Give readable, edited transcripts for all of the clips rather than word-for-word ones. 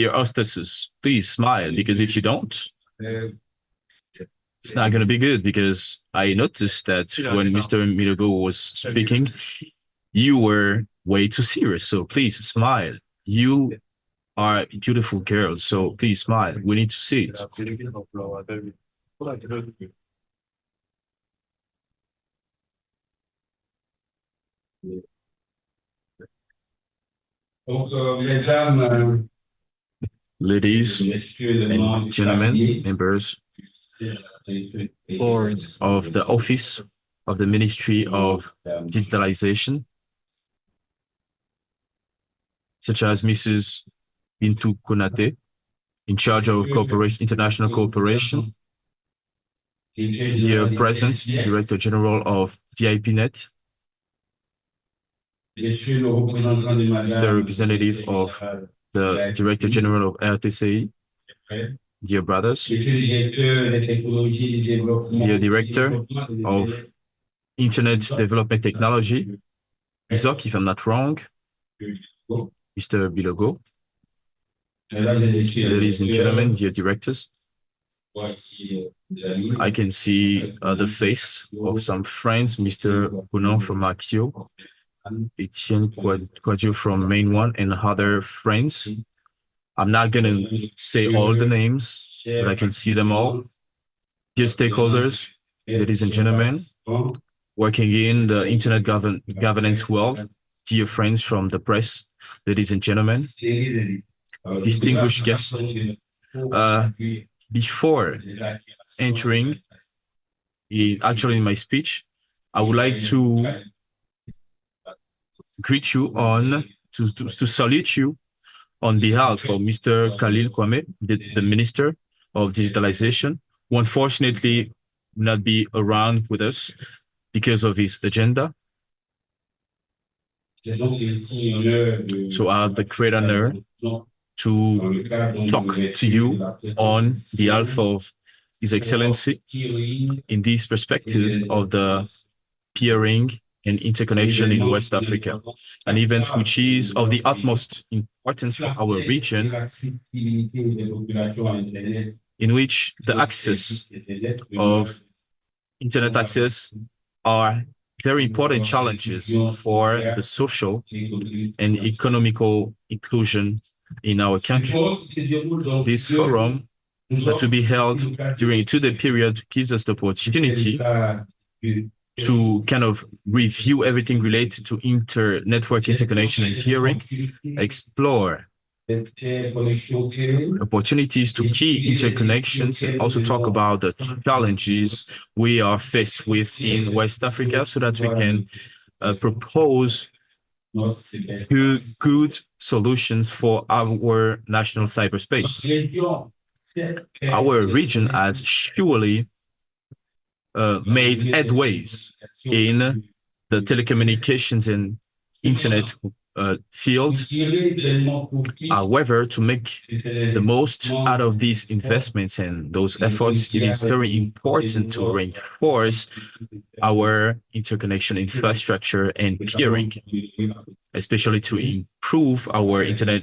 Dear hostesses, please smile, because if you don't, it's not going to be good, because I noticed that when Mr. Milogo was speaking, you were way too serious. So please smile. You are beautiful girls, so please smile. We need to see it. Ladies and gentlemen, members board of the Office of the Ministry of Digitalization, such as Mrs. Bintou Konate, in charge of international cooperation, the present Director General of VIPNet, Mr. Representative of the Director General of RTCI, dear brothers, dear Director of Internet Development Technology, ISOC, if I'm not wrong, Mr. Bilogo, ladies and gentlemen, dear directors, I can see the face of some friends, Mr. Bonan from Axio, Etienne Quadio from Main One, and other friends. I'm not going to say all the names, but I can see them all. Dear stakeholders, ladies and gentlemen, working in the internet governance world, dear friends from the press, ladies and gentlemen, distinguished guests, before entering actually in my speech, I would like to greet you to salute you on behalf of Mr. Khalil Kwame, the Minister of Digitalization, who unfortunately will not be around with us because of his agenda. So I have the great honor to talk to you on behalf of His Excellency in this perspective of the peering and interconnection in West Africa, an event which is of the utmost importance for our region, in which the access of internet access are very important challenges for the social and economical inclusion in our country. This forum, to be held during a 2-day period, gives us the opportunity to kind of review everything related to network interconnection and peering, explore opportunities to key interconnections, and also talk about the challenges we are faced with in West Africa, so that we can propose good solutions for our national cyberspace. Our region has surely made headways in the telecommunications and internet field. However, to make the most out of these investments and those efforts, it is very important to reinforce our interconnection infrastructure and peering, especially to improve our internet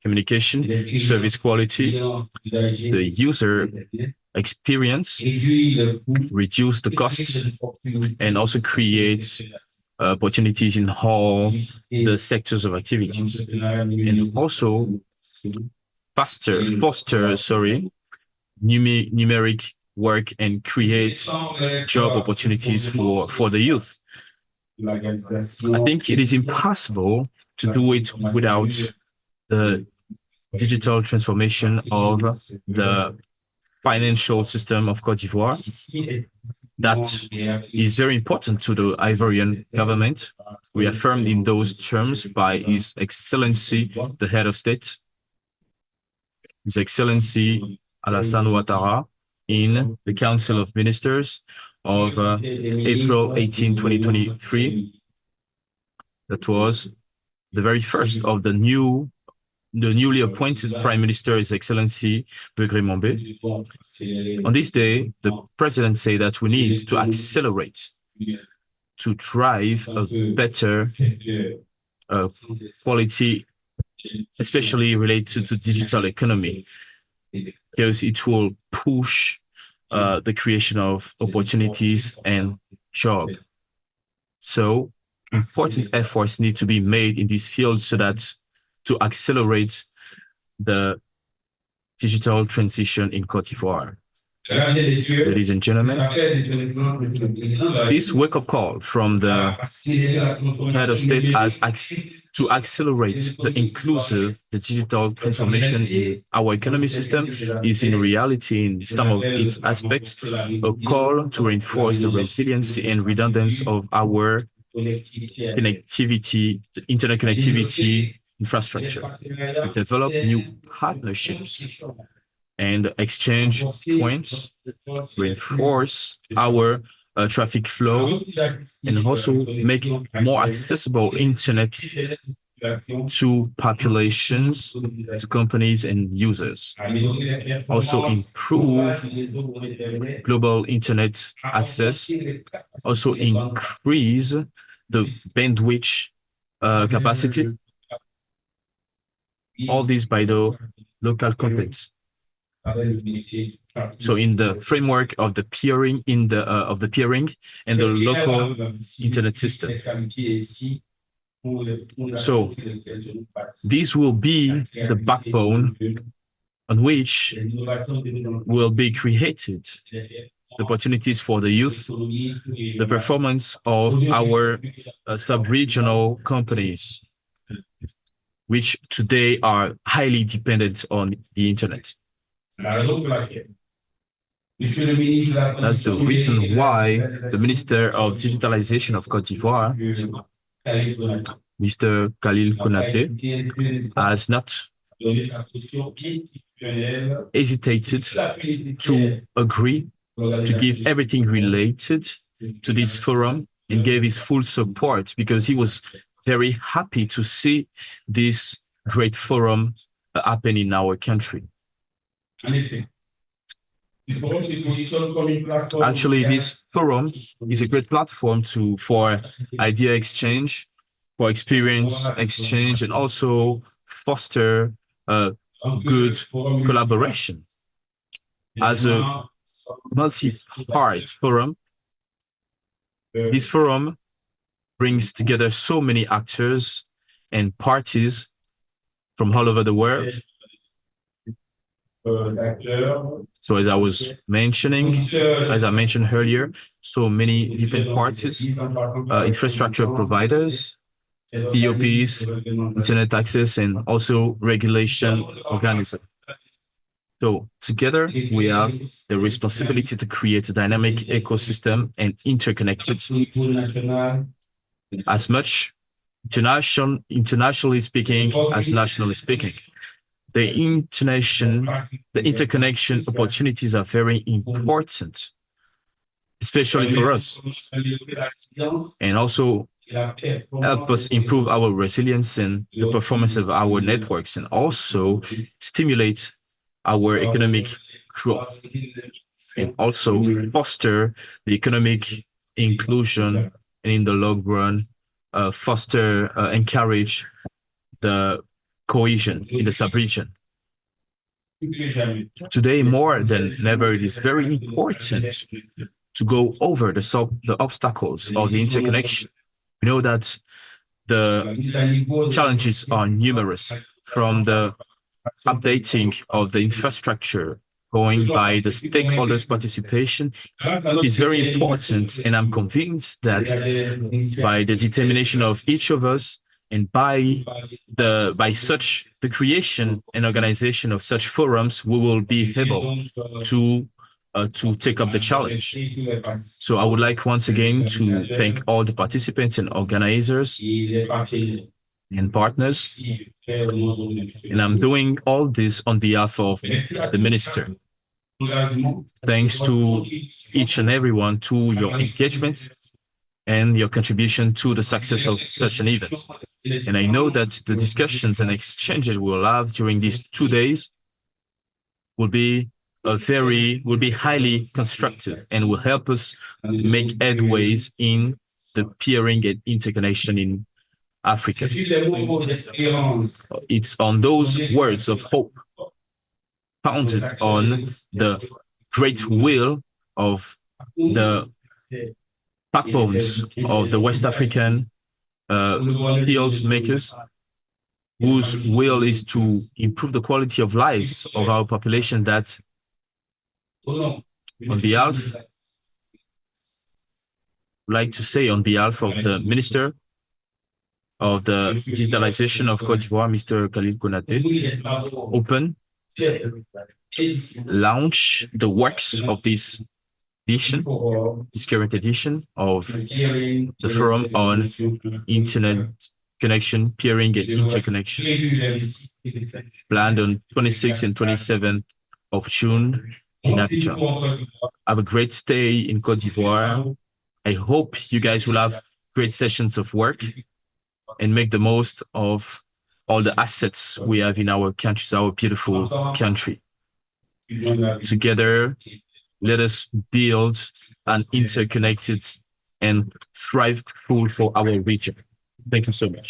communication service quality, the user experience, reduce the costs, and also create opportunities in all the sectors of activities, and also foster numeric work and create job opportunities for the youth. I think it is impossible to do it without the digital transformation of the financial system of Côte d'Ivoire. That is very important to the Ivorian government, reaffirmed in those terms by His Excellency, the Head of State, His Excellency Alassane Ouattara, in the Council of Ministers of April 18, 2023. That was the very first of the newly appointed Prime Minister, His Excellency Begré Mombe. On this day, the President said that we need to accelerate to drive a better quality especially related to digital economy, because it will push the creation of opportunities and jobs. So important efforts need to be made in this field so that to accelerate the digital transition in Côte d'Ivoire. Ladies and gentlemen, this wake-up call from the head of state to accelerate the digital transformation in our economic system is in reality, in some of its aspects, a call to reinforce the resiliency and redundancy of our connectivity, internet connectivity infrastructure. To develop new partnerships and exchange points, reinforce our traffic flow, and also make more accessible internet to populations, to companies and users. Also improve global internet access, also increase the bandwidth capacity, all these by the local content. So in the framework of the peering and the local internet system. So this will be the backbone on which will be created the opportunities for the youth, the performance of our sub-regional companies, which today are highly dependent on the internet. That's the reason why the Minister of Digitalisation of Côte d'Ivoire, Mr. Khalil Konaté, has not hesitated to agree to give everything related to this forum and gave his full support because he was very happy to see this great forum happen in our country. Actually, this forum is a great platform for idea exchange, for experience exchange, and also foster good collaboration. As a multi-part forum, this forum brings together so many actors and parties from all over the world. So as I mentioned earlier, so many different parties, infrastructure providers, POPs, internet access, and also regulation organisms. So together we have the responsibility to create a dynamic ecosystem and interconnected as much internationally speaking as nationally speaking. The interconnection opportunities are very important, especially for us, and also help us improve our resilience and the performance of our networks, and also stimulate our economic growth, and also foster the economic inclusion, and in the long run, encourage the cohesion in the sub-region. Today, more than ever, it is very important to go over the obstacles of the interconnection. We know that the challenges are numerous, from the updating of the infrastructure going by the stakeholders' participation is very important, and I'm convinced that by the determination of each of us and by the creation and organization of such forums, we will be able to take up the challenge. So I would like once again to thank all the participants and organizers and partners. And I'm doing all this on behalf of the Minister. Thanks to each and everyone to your engagement and your contribution to the success of such an event. And I know that the discussions and exchanges we'll have during these 2 days will be highly constructive and will help us make headways in the peering and interconnection in Africa. It's on those words of hope, founded on the great will of the backbones of the West African field makers, whose will is to improve the quality of lives of our population, that on behalf, like to say on behalf of the Minister of the Digitalisation of Côte d'Ivoire, Mr. Khalil Konate, open, launch the works of this edition, this current edition of the Forum on Internet Connection, Peering and Interconnection, planned on 26th and 27th of June in Abidjan. Have a great stay in Côte d'Ivoire. I hope you guys will have great sessions of work and make the most of all the assets we have in our country, our beautiful country. Together, let us build an interconnected and thriveful for our region. Thank you so much.